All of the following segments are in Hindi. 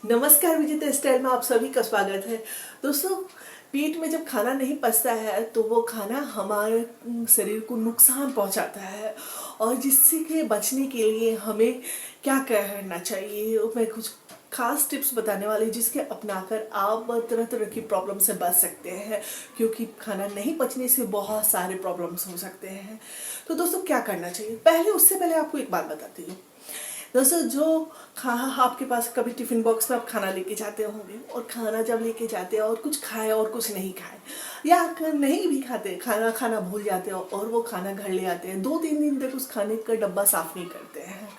नमस्कार विजेता स्टाइल में आप सभी का स्वागत है। दोस्तों, पेट में जब खाना नहीं पचता है तो वो खाना हमारे शरीर को नुकसान पहुंचाता है और जिससे के बचने के लिए हमें क्या करना चाहिए, मैं कुछ खास टिप्स बताने वाली जिसके अपनाकर आप तरह तरह की प्रॉब्लम से बच सकते हैं। क्योंकि खाना नहीं पचने से बहुत सारे प्रॉब्लम्स हो सकते हैं। तो दोस्तों, क्या करना चाहिए, उससे पहले आपको एक बात बताती हूँ। दोस्तों, जो आपके पास कभी टिफिन बॉक्स में आप खाना लेके जाते होंगे और खाना जब लेके जाते हैं और कुछ खाए और कुछ नहीं खाए, या नहीं भी खाते, खाना खाना भूल जाते हो और वो खाना घर ले आते हैं, 2-3 दिन तक उस खाने का डब्बा साफ नहीं करते हैं।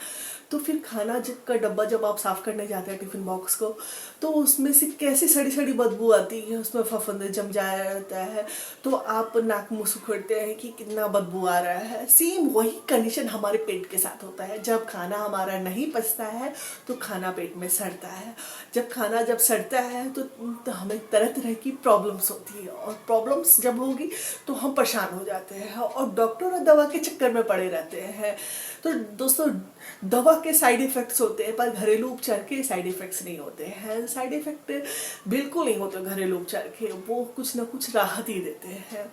तो फिर खाना का डब्बा जब आप साफ करने जाते हैं टिफिन बॉक्स को, तो उसमें से कैसी सड़ी सड़ी बदबू आती है, उसमें फफंदे जम जाया रहता है। तो आप नाक मुंह सुखड़ते हैं कि कितना बदबू आ रहा है। सेम वही कंडीशन हमारे पेट के साथ होता है। जब खाना हमारा नहीं पचता है तो खाना पेट में सड़ता है। जब सड़ता है तो हमें तरह तरह की प्रॉब्लम्स होती है, और प्रॉब्लम्स जब होगी तो हम परेशान हो जाते हैं और डॉक्टर और दवा के चक्कर में पड़े रहते हैं। तो दोस्तों, दवा के साइड इफेक्ट्स होते हैं पर घरेलू उपचार के साइड इफेक्ट्स नहीं होते हैं। साइड इफेक्ट बिल्कुल नहीं होते घरेलू उपचार के, वो कुछ ना कुछ राहत ही देते हैं।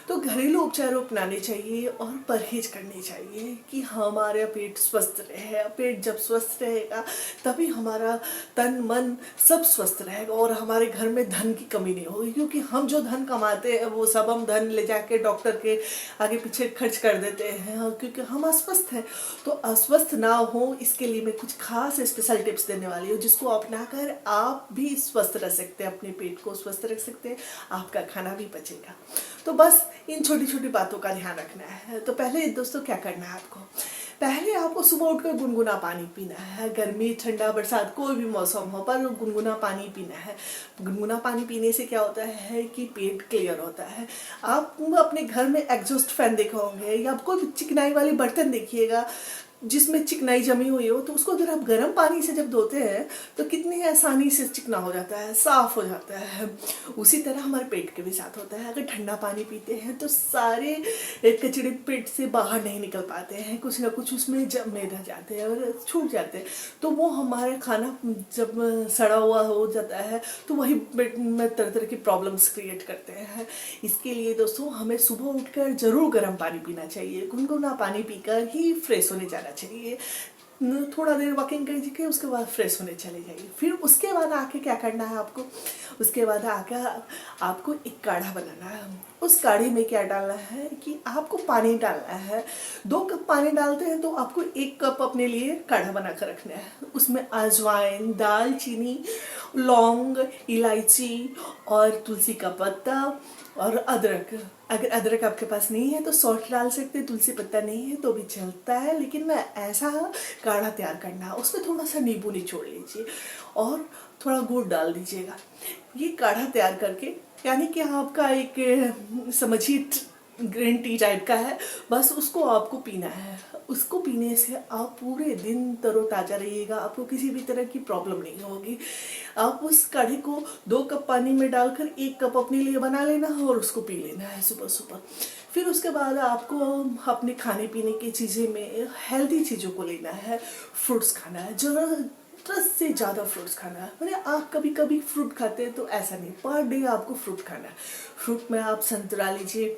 तो घरेलू उपचार अपनाने चाहिए और परहेज करनी चाहिए कि हमारा पेट स्वस्थ रहे। पेट जब स्वस्थ रहेगा तभी हमारा तन मन सब स्वस्थ रहेगा और हमारे घर में धन की कमी नहीं होगी। क्योंकि हम जो धन कमाते हैं वो सब हम धन ले जाके डॉक्टर के आगे पीछे खर्च कर देते हैं, क्योंकि हम अस्वस्थ हैं। तो अस्वस्थ ना हो इसके लिए मैं कुछ खास स्पेशल टिप्स देने वाली हूँ जिसको अपनाकर आप भी स्वस्थ रह सकते हैं, अपने पेट को स्वस्थ रख सकते हैं, आपका खाना भी बचेगा। तो बस इन छोटी छोटी बातों का ध्यान रखना है। तो पहले दोस्तों, क्या करना है आपको, पहले आपको सुबह उठकर गुनगुना पानी पीना है। गर्मी ठंडा बरसात कोई भी मौसम हो पर गुनगुना पानी पीना है। गुनगुना पानी पीने से क्या होता है कि पेट क्लियर होता है। आप अपने घर में एग्जॉस्ट फैन देखे होंगे या कोई चिकनाई वाली बर्तन देखिएगा जिसमें चिकनाई जमी हुई हो, तो उसको अगर आप गर्म पानी से जब धोते हैं तो कितनी आसानी से चिकना हो जाता है, साफ हो जाता है। उसी तरह हमारे पेट के भी साथ होता है। अगर ठंडा पानी पीते हैं तो सारे कचड़े पेट से बाहर नहीं निकल पाते हैं, कुछ ना कुछ उसमें जमे रह जाते हैं और छूट जाते हैं। तो वो हमारा खाना जब सड़ा हुआ हो जाता है तो वही पेट में तरह तरह की प्रॉब्लम्स क्रिएट करते हैं। इसके लिए दोस्तों, हमें सुबह उठकर जरूर गर्म पानी पीना चाहिए। गुनगुना पानी पीकर ही फ्रेश होने जाना चाहिए। थोड़ा देर वॉकिंग कीजिए, उसके बाद फ्रेश होने चले जाइए। फिर उसके बाद आके क्या करना है आपको, उसके बाद आके आपको एक काढ़ा बनाना है। उस काढ़े में क्या डालना है कि आपको पानी डालना है। 2 कप पानी डालते हैं तो आपको 1 कप अपने लिए काढ़ा बना कर रखना है। उसमें अजवाइन, दालचीनी, लौंग, इलायची और तुलसी का पत्ता और अदरक। अगर अदरक आपके पास नहीं है तो सौंठ डाल सकते हैं, तुलसी पत्ता नहीं है तो भी चलता है, लेकिन मैं ऐसा काढ़ा तैयार करना है। उसमें थोड़ा सा नींबू निचोड़ लीजिए और थोड़ा गुड़ डाल दीजिएगा। ये काढ़ा तैयार करके, यानी कि आपका एक समझिए ग्रीन टी टाइप का है, बस उसको आपको पीना है। उसको पीने से आप पूरे दिन तरोताजा रहिएगा, आपको किसी भी तरह की प्रॉब्लम नहीं होगी। आप उस काढ़े को 2 कप पानी में डालकर 1 कप अपने लिए बना लेना है और उसको पी लेना है सुबह सुबह। फिर उसके बाद आपको अपने खाने पीने की चीज़ें में हेल्दी चीज़ों को लेना है। फ्रूट्स खाना है, ज़रूरत से ज़्यादा फ्रूट्स खाना है। मैंने आप कभी कभी फ्रूट खाते हैं तो ऐसा नहीं, पर डे आपको फ्रूट खाना है। फ्रूट में आप संतरा लीजिए,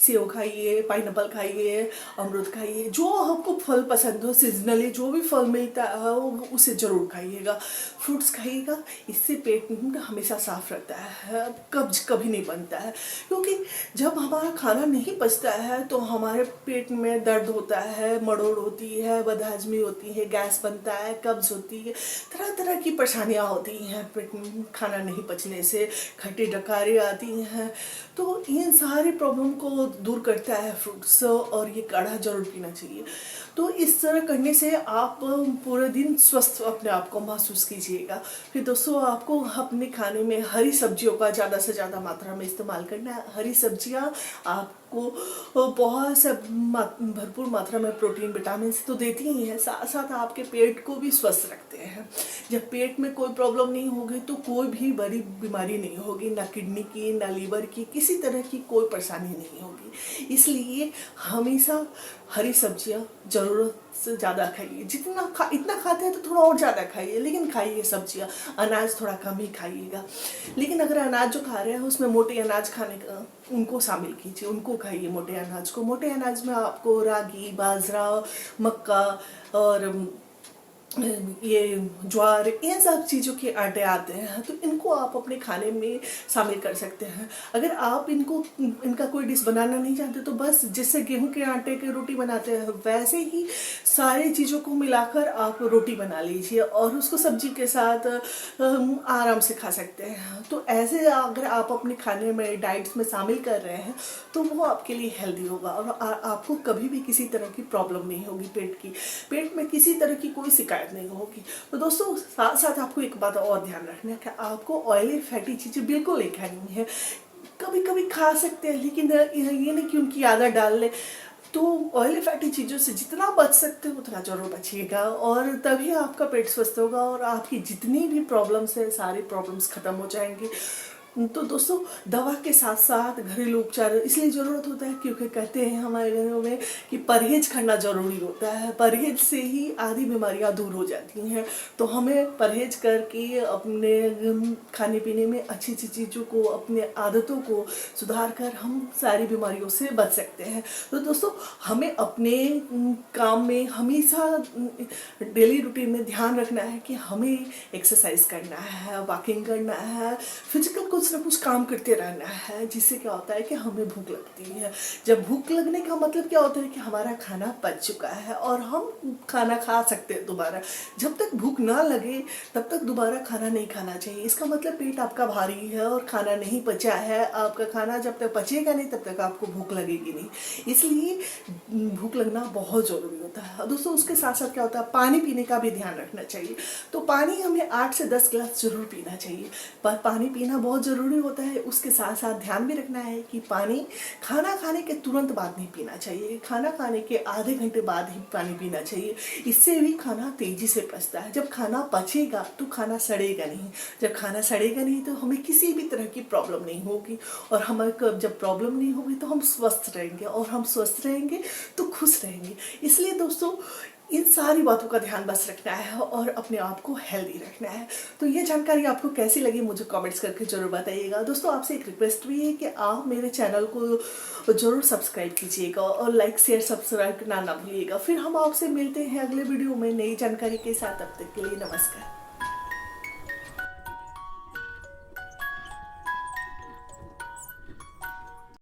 सेब खाइए, पाइनएप्पल खाइए, अमरूद खाइए, जो आपको फल पसंद हो, सीजनली जो भी फल मिलता है उसे जरूर खाइएगा। फ्रूट्स खाइएगा, इससे पेट हमेशा साफ रहता है, कब्ज कभी नहीं बनता है। क्योंकि जब हमारा खाना नहीं पचता है तो हमारे पेट में दर्द होता है, मड़ोड़ होती है, बदहजमी होती है, गैस बनता है, कब्ज होती है, तरह तरह की परेशानियाँ होती हैं पेट में खाना नहीं पचने से, खट्टी डकारी आती हैं। तो इन सारी प्रॉब्लम को दूर करता है फ्रूट्स, और ये काढ़ा जरूर पीना चाहिए। तो इस तरह करने से आप पूरे दिन स्वस्थ अपने आप को महसूस कीजिएगा। फिर दोस्तों, आपको अपने खाने में हरी सब्जियों का ज़्यादा से ज़्यादा मात्रा में इस्तेमाल करना है। हरी सब्जियां आपको बहुत से भरपूर मात्रा में प्रोटीन, विटामिन तो देती ही हैं, साथ साथ आपके पेट को भी स्वस्थ रखते हैं। जब पेट में कोई प्रॉब्लम नहीं होगी तो कोई भी बड़ी बीमारी नहीं होगी, ना किडनी की, ना लीवर की, किसी तरह की कोई परेशानी नहीं होगी। इसलिए हमेशा हरी सब्जियां ज़रूरत से ज़्यादा खाइए। इतना खाते हैं तो थोड़ा और ज़्यादा खाइए, लेकिन खाइए सब्जियां। अनाज थोड़ा कम ही खाइएगा, लेकिन अगर अनाज जो खा रहे हैं उसमें मोटे अनाज खाने का उनको शामिल कीजिए, उनको खाइए मोटे अनाज को। मोटे अनाज में आपको रागी, बाजरा, मक्का और ये ज्वार, इन सब चीज़ों के आटे आते हैं, तो इनको आप अपने खाने में शामिल कर सकते हैं। अगर आप इनका कोई डिश बनाना नहीं चाहते तो बस जैसे गेहूं के आटे की रोटी बनाते हैं वैसे ही सारी चीज़ों को मिलाकर आप रोटी बना लीजिए और उसको सब्जी के साथ आराम से खा सकते हैं। तो ऐसे अगर आप अपने खाने में, डाइट्स में शामिल कर रहे हैं तो वो आपके लिए हेल्दी होगा और आपको कभी भी किसी तरह की प्रॉब्लम नहीं होगी। पेट में किसी तरह की कोई शिकायत नहीं होगी। तो दोस्तों साथ साथ आपको एक बात और ध्यान रखना है कि आपको ऑयली फैटी चीज़ें बिल्कुल नहीं खानी है। कभी कभी खा सकते हैं, लेकिन ये नहीं कि उनकी आदत डाल ले। तो ऑयली फैटी चीज़ों से जितना बच सकते हो उतना जरूर बचिएगा, और तभी आपका पेट स्वस्थ होगा और आपकी जितनी भी प्रॉब्लम्स है सारी प्रॉब्लम्स खत्म हो जाएंगी। तो दोस्तों दवा के साथ साथ घरेलू उपचार इसलिए ज़रूरत होता है क्योंकि कहते हैं हमारे घरों में कि परहेज करना ज़रूरी होता है। परहेज से ही आधी बीमारियां दूर हो जाती हैं। तो हमें परहेज करके अपने खाने पीने में अच्छी अच्छी चीज़ों को, अपने आदतों को सुधार कर हम सारी बीमारियों से बच सकते हैं। तो दोस्तों हमें अपने काम में हमेशा डेली रूटीन में ध्यान रखना है कि हमें एक्सरसाइज करना है, वॉकिंग करना है, फिजिकल कुछ ना कुछ काम करते रहना है, जिससे क्या होता है कि हमें भूख लगती है। जब भूख लगने का मतलब क्या होता है कि हमारा खाना पच चुका है और हम खाना खा सकते हैं दोबारा। जब तक भूख ना लगे तब तक दोबारा खाना नहीं खाना चाहिए। इसका मतलब पेट आपका भारी है और खाना नहीं पचा है। आपका खाना जब तक पचेगा नहीं तब तक आपको भूख लगेगी नहीं। इसलिए भूख लगना बहुत ज़रूरी होता है। दोस्तों उसके साथ साथ क्या होता है, पानी पीने का भी ध्यान रखना चाहिए। तो पानी हमें 8 से 10 गिलास जरूर पीना चाहिए। पर पानी पीना बहुत ज़रूरी होता है। उसके साथ साथ ध्यान भी रखना है कि पानी खाना खाने के तुरंत बाद नहीं पीना चाहिए। खाना खाने के आधे घंटे बाद ही पानी पीना चाहिए। इससे भी खाना तेजी से पचता है। जब खाना पचेगा तो खाना सड़ेगा नहीं। जब खाना सड़ेगा नहीं तो हमें किसी भी तरह की प्रॉब्लम नहीं होगी, और हमें जब प्रॉब्लम नहीं होगी तो हम स्वस्थ रहेंगे, और हम स्वस्थ रहेंगे तो खुश रहेंगे। इसलिए दोस्तों इन सारी बातों का ध्यान बस रखना है और अपने आप को हेल्दी रखना है। तो ये जानकारी आपको कैसी लगी मुझे कमेंट्स करके जरूर बताइएगा। दोस्तों आपसे एक रिक्वेस्ट भी है कि आप मेरे चैनल को जरूर सब्सक्राइब कीजिएगा और लाइक शेयर सब्सक्राइब करना ना भूलिएगा। फिर हम आपसे मिलते हैं अगले वीडियो में नई जानकारी के साथ। तब तक के लिए नमस्कार।